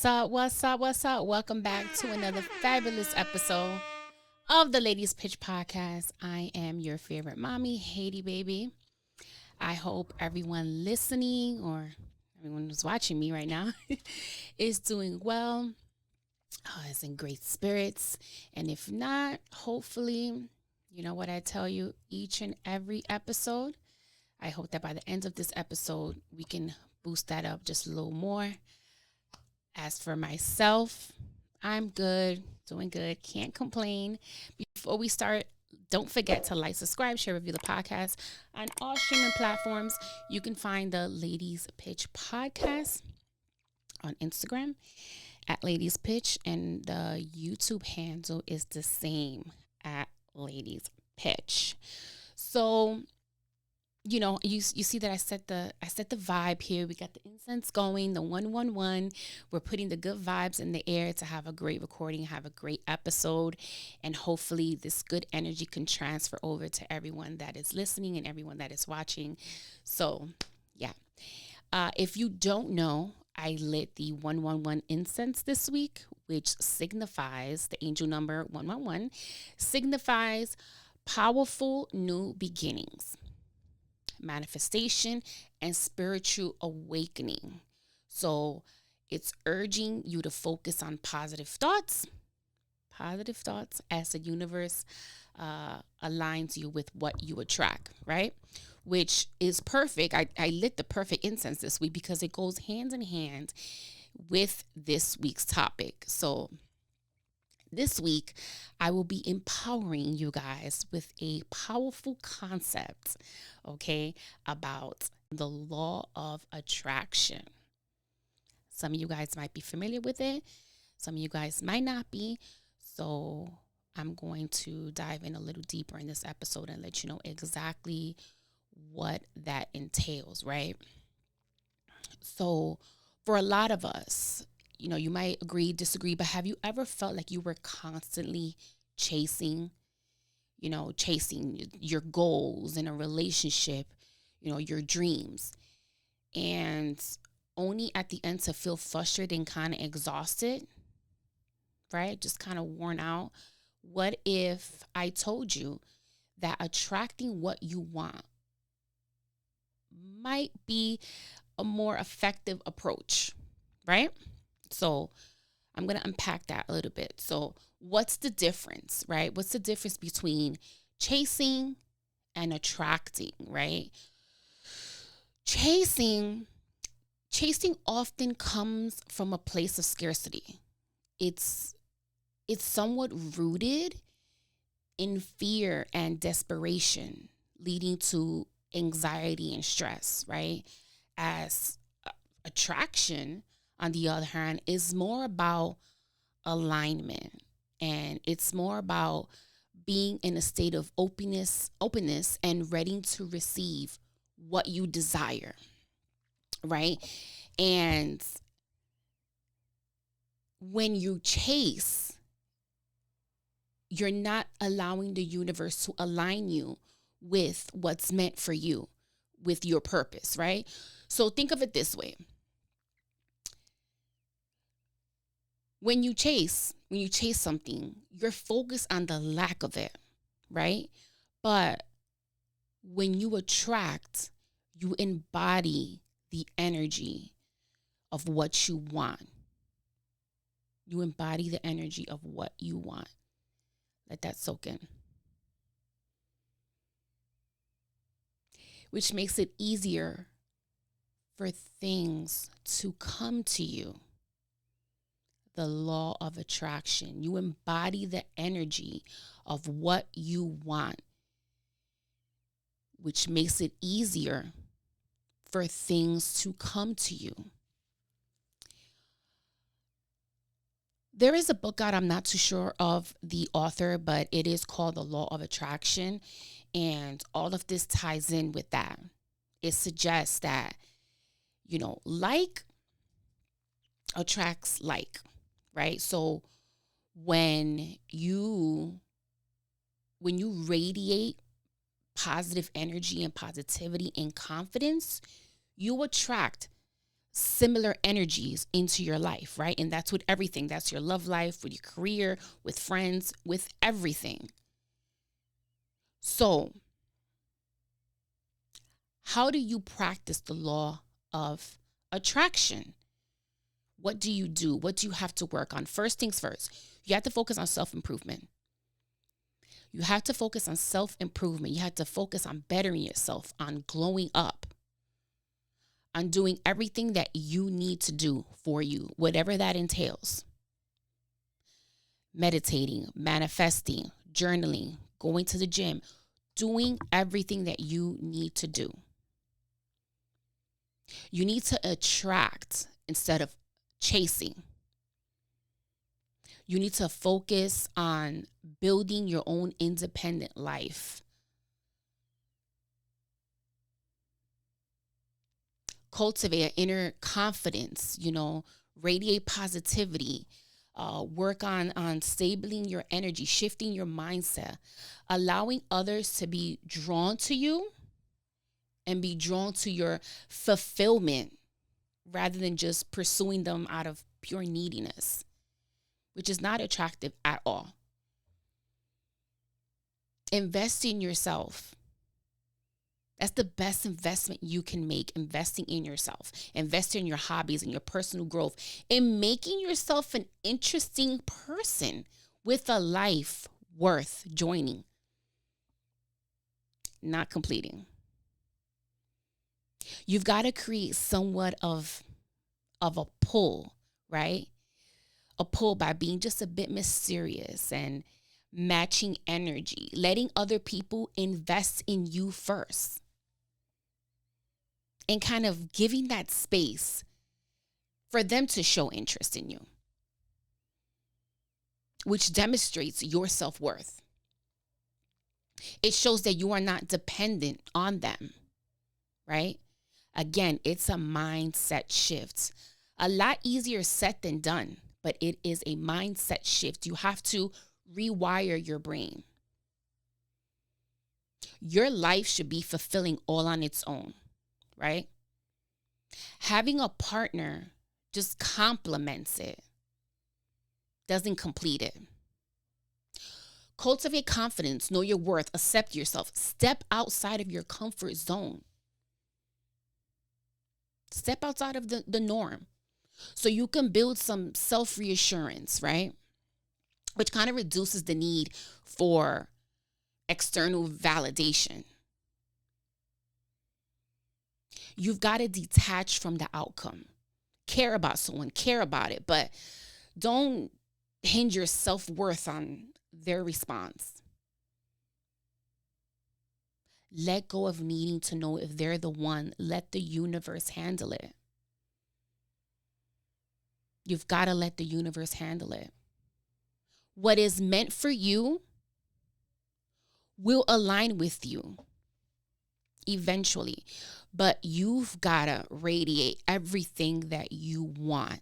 up? What's up? What's up? Welcome back to another fabulous episode of the Ladies Pitch Podcast. I am your favorite mommy, Haiti baby. I hope everyone listening or everyone who's watching me right now is doing well, is in great spirits. And if not, hopefully, you know what I tell you each and every episode. I hope that by the end of this episode, we can boost that up just a little more. As for myself, I'm good, doing good, can't complain. Before we start, don't forget to like, subscribe, share, review the podcast on all streaming platforms. You can find the Ladies Pitch Podcast on Instagram at Ladies Pitch, and the YouTube handle is the same at Ladies Pitch. So you see that I set the vibe here. We got the incense going, the 111. We're putting the good vibes in the air to have a great recording, have a great episode, and hopefully this good energy can transfer over to everyone that is listening and everyone that is watching. So, yeah. If you don't know, I lit the 111 incense this week, which signifies the angel number 111, signifies powerful new beginnings, manifestation, and spiritual awakening. So it's urging you to focus on positive thoughts as the universe aligns you with what you attract, right? Which is perfect. I lit the perfect incense this week because it goes hand in hand with this week's topic. So this week, I will be empowering you guys with a powerful concept, okay, about the law of attraction. Some of you guys might be familiar with it. Some of you guys might not be. So I'm going to dive in a little deeper in this episode and let you know exactly what that entails, right? So for a lot of us, you might agree, disagree, but have you ever felt like you were constantly chasing, chasing your goals in a relationship, your dreams, and only at the end to feel frustrated and kind of exhausted, right? Just kind of worn out. What if I told you that attracting what you want might be a more effective approach, right? So I'm going to unpack that a little bit. So what's the difference, right? What's the difference between chasing and attracting, right? Chasing often comes from a place of scarcity. It's somewhat rooted in fear and desperation, leading to anxiety and stress, right? As attraction, on the other hand, is more about alignment, and it's more about being in a state of openness and ready to receive what you desire, right? And when you chase, you're not allowing the universe to align you with what's meant for you, with your purpose, right? So think of it this way. When you chase something, you're focused on the lack of it, right? But when you attract, you embody the energy of what you want. You embody the energy of what you want. Let that soak in. Which makes it easier for things to come to you. The law of attraction. You embody the energy of what you want, which makes it easier for things to come to you. There is a book out, I'm not too sure of the author, but it is called The Law of Attraction. And all of this ties in with that. It suggests that, like attracts like, right? So when you radiate positive energy and positivity and confidence, you attract similar energies into your life, right? And that's with everything. That's your love life, with your career, with friends, with everything. So, how do you practice the law of attraction? What do you do? What do you have to work on? First things first, you have to focus on self-improvement. You have to focus on self-improvement. You have to focus on bettering yourself, on glowing up, on doing everything that you need to do for you, whatever that entails. Meditating, manifesting, journaling, going to the gym, doing everything that you need to do. You need to attract instead of chasing. You need to focus on building your own independent life. Cultivate an inner confidence, radiate positivity. Work on stabling your energy, shifting your mindset, allowing others to be drawn to you and be drawn to your fulfillment rather than just pursuing them out of pure neediness, which is not attractive at all. Invest in yourself. That's the best investment you can make, investing in yourself. Invest in your hobbies and your personal growth, in making yourself an interesting person with a life worth joining, not completing. You've got to create somewhat of a pull, right? A pull by being just a bit mysterious and matching energy, letting other people invest in you first, and kind of giving that space for them to show interest in you, which demonstrates your self-worth. It shows that you are not dependent on them, right? Again, it's a mindset shift. A lot easier said than done, but it is a mindset shift. You have to rewire your brain. Your life should be fulfilling all on its own, right? Having a partner just complements it, doesn't complete it. Cultivate confidence, know your worth, accept yourself, step outside of your comfort zone. Step outside of the norm so you can build some self-reassurance, right? Which kind of reduces the need for external validation. You've got to detach from the outcome. Care about someone, care about it, but don't hinge your self-worth on their response. Let go of needing to know if they're the one. Let the universe handle it. You've got to let the universe handle it. What is meant for you will align with you eventually, but you've got to radiate everything that you want.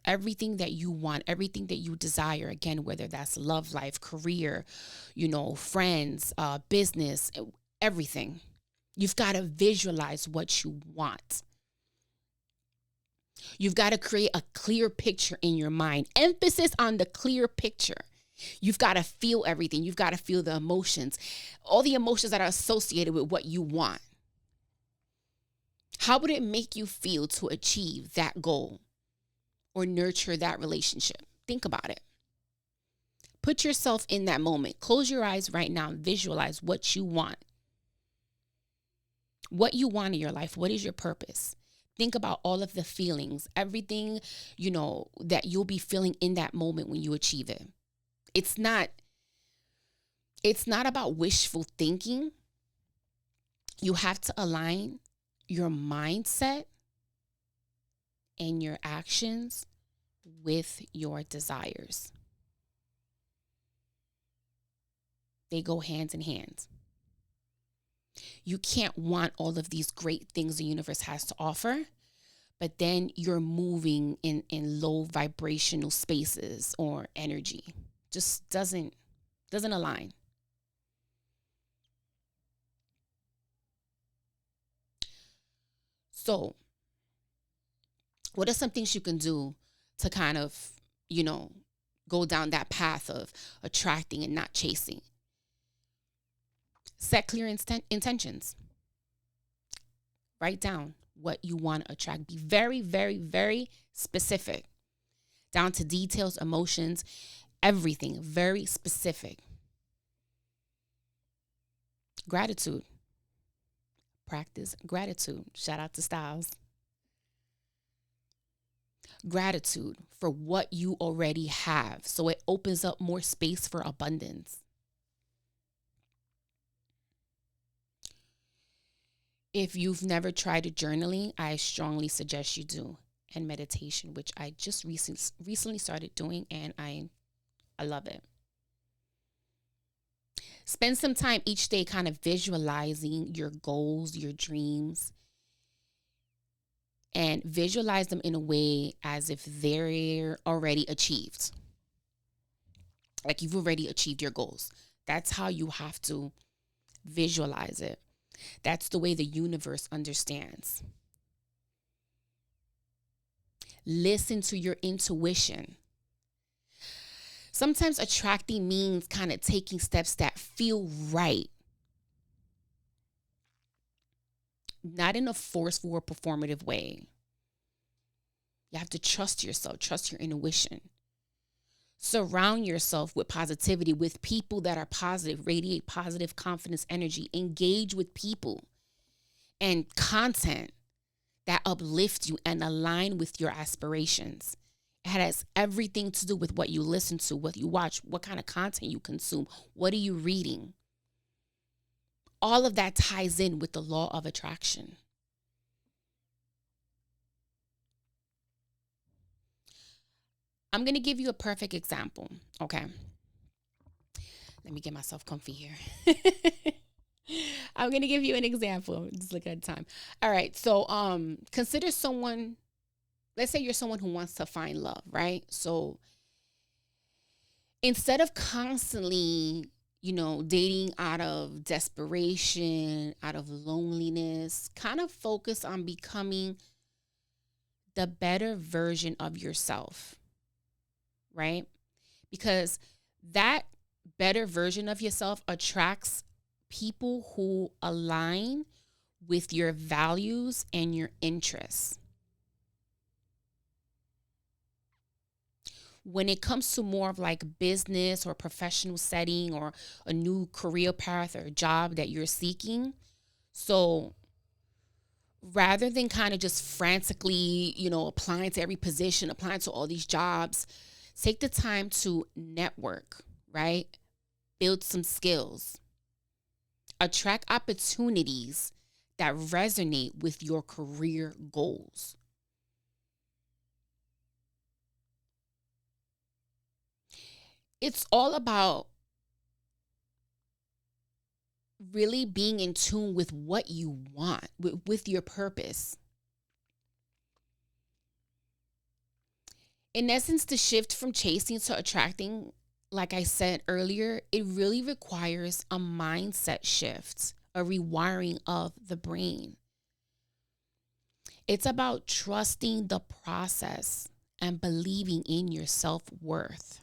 Everything that you want, everything that you desire, again, whether that's love life, career, friends, business, everything. You've got to visualize what you want. You've got to create a clear picture in your mind. Emphasis on the clear picture. You've got to feel everything. You've got to feel the emotions, all the emotions that are associated with what you want. How would it make you feel to achieve that goal or nurture that relationship? Think about it. Put yourself in that moment. Close your eyes right now and visualize what you want. What you want in your life. What is your purpose? Think about all of the feelings, everything, that you'll be feeling in that moment when you achieve it. It's not about wishful thinking. You have to align your mindset and your actions with your desires. They go hand in hand. You can't want all of these great things the universe has to offer, but then you're moving in low vibrational spaces or energy. Just doesn't align. So, what are some things you can do to kind of, you know, go down that path of attracting and not chasing? Set clear intentions. Write down what you want to attract. Be very, very, very specific, down to details, emotions, everything. Very specific. Gratitude. Practice gratitude. Shout out to Styles. Gratitude for what you already have, so it opens up more space for abundance. If you've never tried journaling, I strongly suggest you do, and meditation, which I just recently started doing, and I love it. Spend some time each day kind of visualizing your goals, your dreams, and visualize them in a way as if they're already achieved. Like you've already achieved your goals. That's how you have to visualize it. That's the way the universe understands. Listen to your intuition. Sometimes attracting means kind of taking steps that feel right, not in a forceful or performative way. You have to trust yourself, trust your intuition. Surround yourself with positivity, with people that are positive, radiate positive confidence energy. Engage with people and content that uplift you and align with your aspirations. It has everything to do with what you listen to, what you watch, what kind of content you consume, what are you reading. All of that ties in with the law of attraction. I'm going to give you a perfect example, okay? Let me get myself comfy here. I'm going to give you an example. Just look at the time. All right, so consider someone, let's say you're someone who wants to find love, right? So instead of constantly, dating out of desperation, out of loneliness, kind of focus on becoming the better version of yourself. Right? Because that better version of yourself attracts people who align with your values and your interests. When it comes to more of like business or professional setting or a new career path or job that you're seeking, so rather than kind of just frantically, applying to every position, applying to all these jobs, take the time to network, right? Build some skills. Attract opportunities that resonate with your career goals. It's all about really being in tune with what you want, with your purpose. In essence, the shift from chasing to attracting, like I said earlier, it really requires a mindset shift, a rewiring of the brain. It's about trusting the process and believing in your self-worth.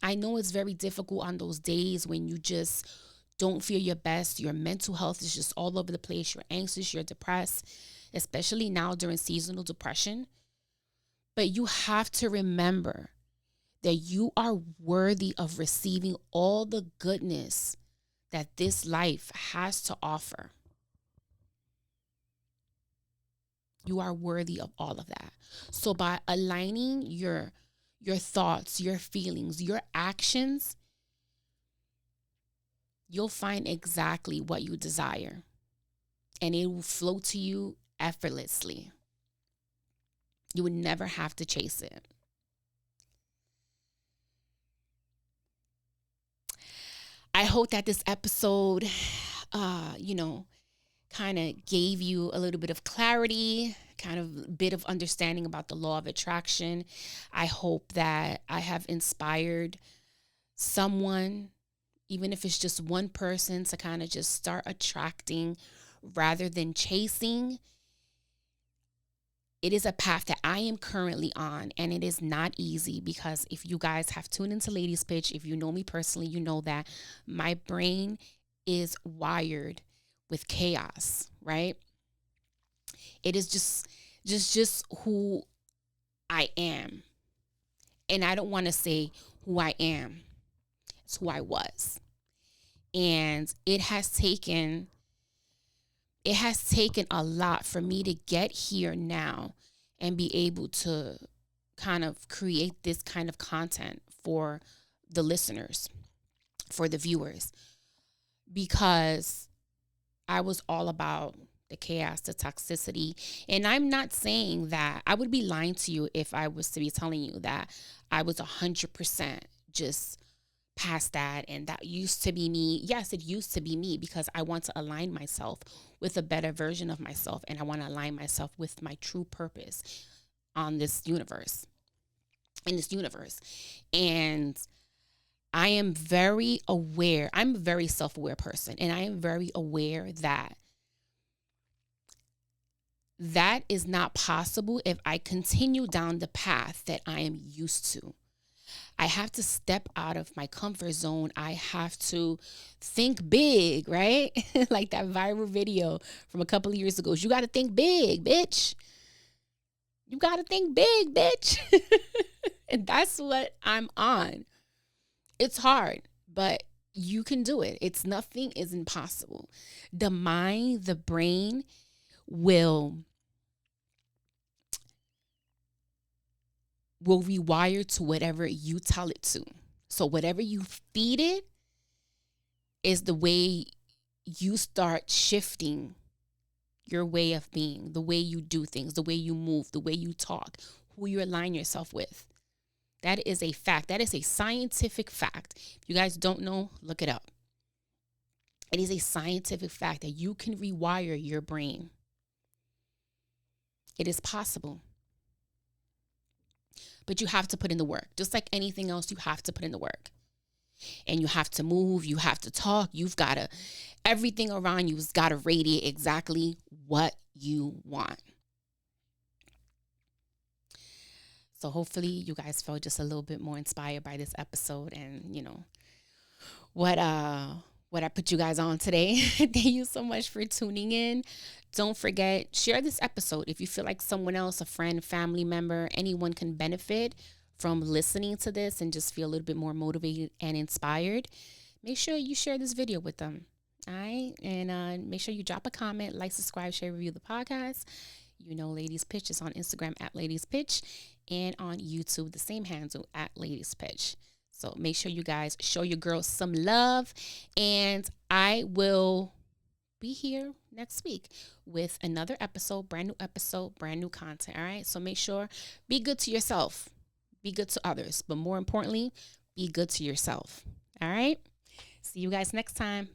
I know it's very difficult on those days when you just don't feel your best. Your mental health is just all over the place. You're anxious, you're depressed, especially now during seasonal depression. But you have to remember that you are worthy of receiving all the goodness that this life has to offer. You are worthy of all of that. So by aligning your thoughts, your feelings, your actions, you'll find exactly what you desire. And it will flow to you effortlessly. You would never have to chase it. I hope that this episode, kind of gave you a little bit of clarity, kind of a bit of understanding about the law of attraction. I hope that I have inspired someone, even if it's just one person, to kind of just start attracting rather than chasing. it is a path that I am currently on, and it is not easy because if you guys have tuned into Ladies Pitch, if you know me personally, you know that my brain is wired with chaos, right? It is just who I am. And I don't want to say who I am. It's who I was. And it has taken a lot for me to get here now and be able to kind of create this kind of content for the listeners, for the viewers, because I was all about the chaos, the toxicity. And I'm not saying that I would be lying to you if I was to be telling you that I was 100% just past that and that used to be me. Yes, it used to be me because I want to align myself with a better version of myself, and I want to align myself with my true purpose on this universe, in this universe. And I am very aware. I'm a very self-aware person, and I am very aware that that is not possible if I continue down the path that I am used to. I have to step out of my comfort zone. I have to think big, right? Like that viral video from a couple of years ago. You got to think big, bitch. You got to think big, bitch. And that's what I'm on. It's hard, but you can do it. Nothing is impossible. The mind, the brain will rewire to whatever you tell it to. So whatever you feed it is the way you start shifting your way of being, the way you do things, the way you move, the way you talk, who you align yourself with. That is a fact. That is a scientific fact. If you guys don't know, look it up. It is a scientific fact that you can rewire your brain. It is possible. But you have to put in the work. Just like anything else, you have to put in the work. And you have to move. You have to talk. Everything around you's got to radiate exactly what you want. So hopefully you guys felt just a little bit more inspired by this episode and, what I put you guys on today. Thank you so much for tuning in. Don't forget, share this episode if you feel like someone else, a friend, family member, anyone can benefit from listening to this and just feel a little bit more motivated and inspired. Make sure you share this video with them. All right. And make sure you drop a comment, like, subscribe, share, review the podcast. Ladies Pitch is on Instagram at Ladies Pitch and on YouTube, the same handle at Ladies Pitch. So make sure you guys show your girls some love, and I will be here next week with another episode, brand new content. All right. So make sure, be good to yourself, be good to others, but more importantly, be good to yourself. All right. See you guys next time.